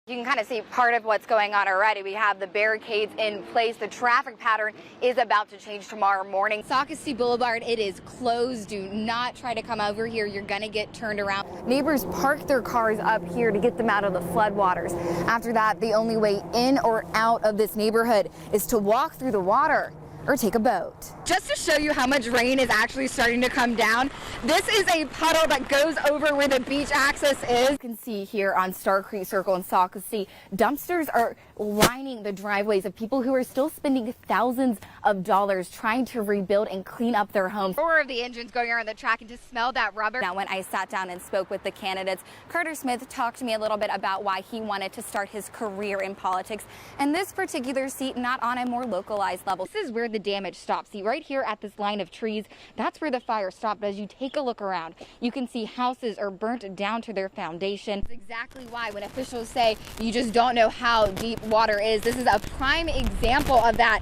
You can kind of see part of what's going on already. We have the barricades in place. The traffic pattern is about to change tomorrow morning. Sockasty Boulevard, it is closed. Do not try to come over here. You're going to get turned around. Neighbors park their cars up here to get them out of the floodwaters. After that, the only way in or out of this neighborhood is to walk through the water or take a boat. Just to show you how much rain is actually starting to come down, this is a puddle that goes over where the beach access is. You can see here on Star Creek Circle in Sockasty, dumpsters are lining the driveways of people who are still spending thousands of dollars trying to rebuild and clean up their homes. Four of the engines going around the track and to smell that rubber. Now, when I sat down and spoke with the candidates, Carter Smith talked to me a little bit about why he wanted to start his career in politics, and this particular seat not on a more localized level. This is where the damage stops. See, right here at this line of trees, that's where the fire stopped. As you take a look around, you can see houses are burnt down to their foundation. That's exactly why when officials say you just don't know how deep water is, this is a prime example of that.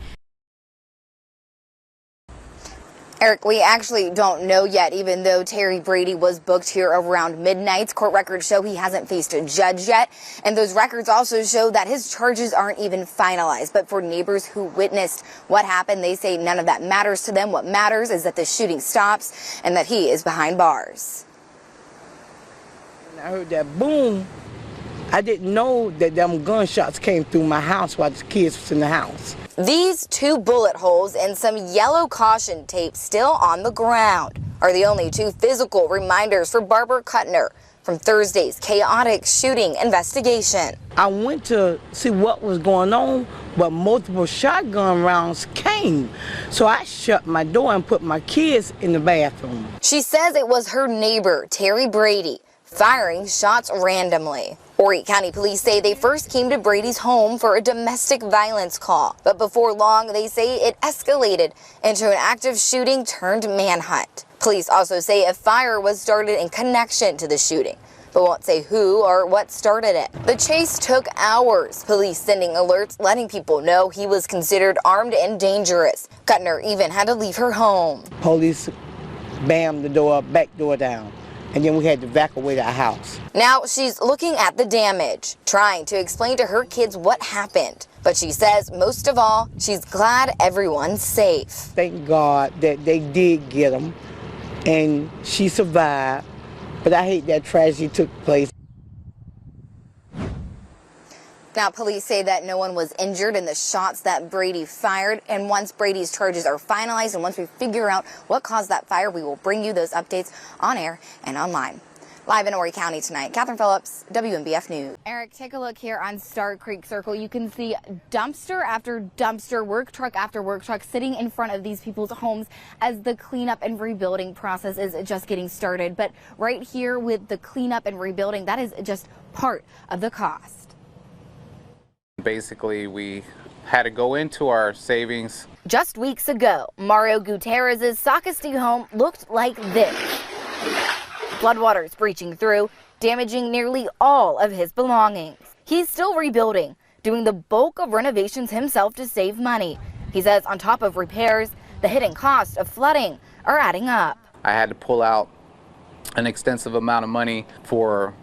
Eric, we actually don't know yet, even though Terry Brady was booked here around midnight. Court records show he hasn't faced a judge yet, and those records also show that his charges aren't even finalized. But for neighbors who witnessed what happened, they say none of that matters to them. What matters is that the shooting stops and that he is behind bars. When I heard that boom, I didn't know that them gunshots came through my house while the kids was in the house. These two bullet holes and some yellow caution tape still on the ground are the only two physical reminders for Barbara Kuttner from Thursday's chaotic shooting investigation. I went to see what was going on, but multiple shotgun rounds came. So I shut my door and put my kids in the bathroom. She says it was her neighbor, Terry Brady, firing shots randomly. Horry County Police say they first came to Brady's home for a domestic violence call. But before long, they say it escalated into an active shooting turned manhunt. Police also say a fire was started in connection to the shooting, but won't say who or what started it. The chase took hours, police sending alerts letting people know he was considered armed and dangerous. Kuttner even had to leave her home. Police bammed the door, back door down, and then we had to evacuate our house. Now she's looking at the damage, trying to explain to her kids what happened. But she says most of all, she's glad everyone's safe. Thank God that they did get him and she survived. But I hate that tragedy took place. Now, police say that no one was injured in the shots that Brady fired. And once Brady's charges are finalized and once we figure out what caused that fire, we will bring you those updates on air and online. Live in Horry County tonight, Katherine Phillips, WMBF News. Eric, take a look here on Star Creek Circle. You can see dumpster after dumpster, work truck after work truck sitting in front of these people's homes as the cleanup and rebuilding process is just getting started. But right here with the cleanup and rebuilding, that is just part of the cost. Basically, we had to go into our savings. Just weeks ago, Mario Gutierrez's Sockasty home looked like this. Floodwaters breaching through, damaging nearly all of his belongings. He's still rebuilding, doing the bulk of renovations himself to save money. He says on top of repairs, the hidden cost of flooding are adding up. I had to pull out an extensive amount of money for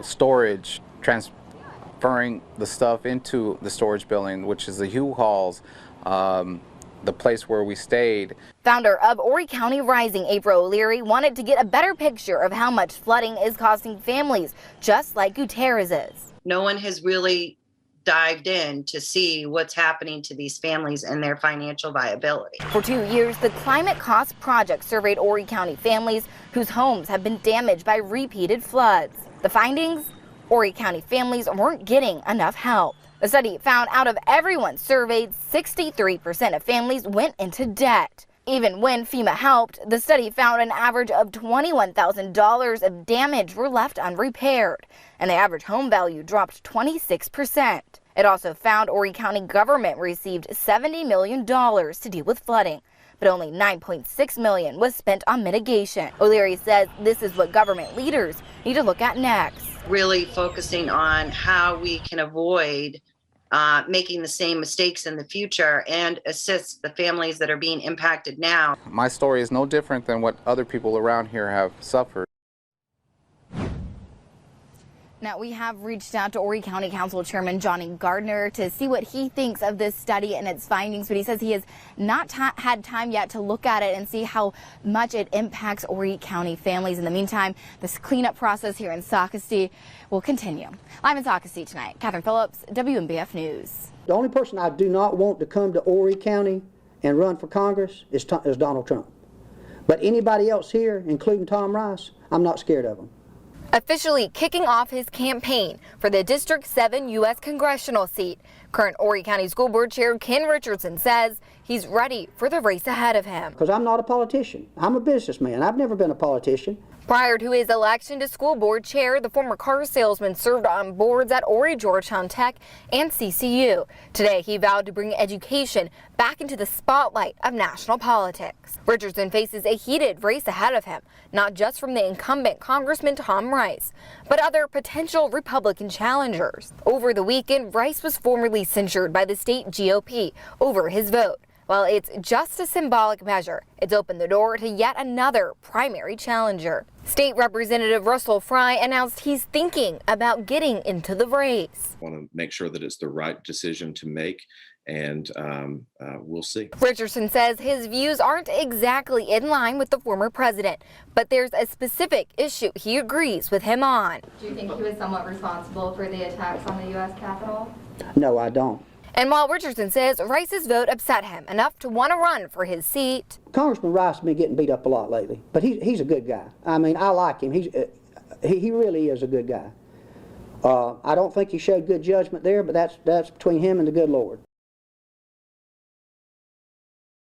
storage, transferring the stuff into the storage building, which is the U-Hauls, the place where we stayed. Founder of Horry County Rising, April O'Leary, wanted to get a better picture of how much flooding is costing families, just like Gutierrez's. No one has really dived in to see what's happening to these families and their financial viability. For 2 years, the Climate Cost Project surveyed Horry County families whose homes have been damaged by repeated floods. The findings? Horry County families weren't getting enough help. The study found out of everyone surveyed, 63% of families went into debt. Even when FEMA helped, the study found an average of $21,000 of damage were left unrepaired, and the average home value dropped 26%. It also found Horry County government received $70 million to deal with flooding, but only $9.6 million was spent on mitigation. O'Leary says this is what government leaders need to look at next. Really focusing on how we can avoid making the same mistakes in the future and assist the families that are being impacted now. My story is no different than what other people around here have suffered. Now, we have reached out to Horry County Council Chairman Johnny Gardner to see what he thinks of this study and its findings, but he says he has not had time yet to look at it and see how much it impacts Horry County families. In the meantime, this cleanup process here in Socastee will continue. Live in Socastee tonight, Katherine Phillips, WMBF News. The only person I do not want to come to Horry County and run for Congress is Donald Trump. But anybody else here, including Tom Rice, I'm not scared of him. Officially kicking off his campaign for the District 7 U.S. congressional seat, current Horry County School Board Chair Ken Richardson says he's ready for the race ahead of him. Because I'm not a politician. I'm a businessman. I've never been a politician. Prior to his election to school board chair, the former car salesman served on boards at Horry Georgetown Tech and CCU. Today, he vowed to bring education back into the spotlight of national politics. Richardson faces a heated race ahead of him, not just from the incumbent Congressman Tom Rice, but other potential Republican challengers. Over the weekend, Rice was formally censured by the state GOP over his vote. While it's just a symbolic measure, it's opened the door to yet another primary challenger. State Representative Russell Fry announced he's thinking about getting into the race. I want to make sure that it's the right decision to make, and we'll see. Richardson says his views aren't exactly in line with the former president, but there's a specific issue he agrees with him on. Do you think he was somewhat responsible for the attacks on the U.S. Capitol? No, I don't. And while Richardson says Rice's vote upset him enough to want to run for his seat, Congressman Rice has been getting beat up a lot lately, but he's a good guy. I mean, I like him. He really is a good guy. I don't think he showed good judgment there, but that's between him and the good Lord.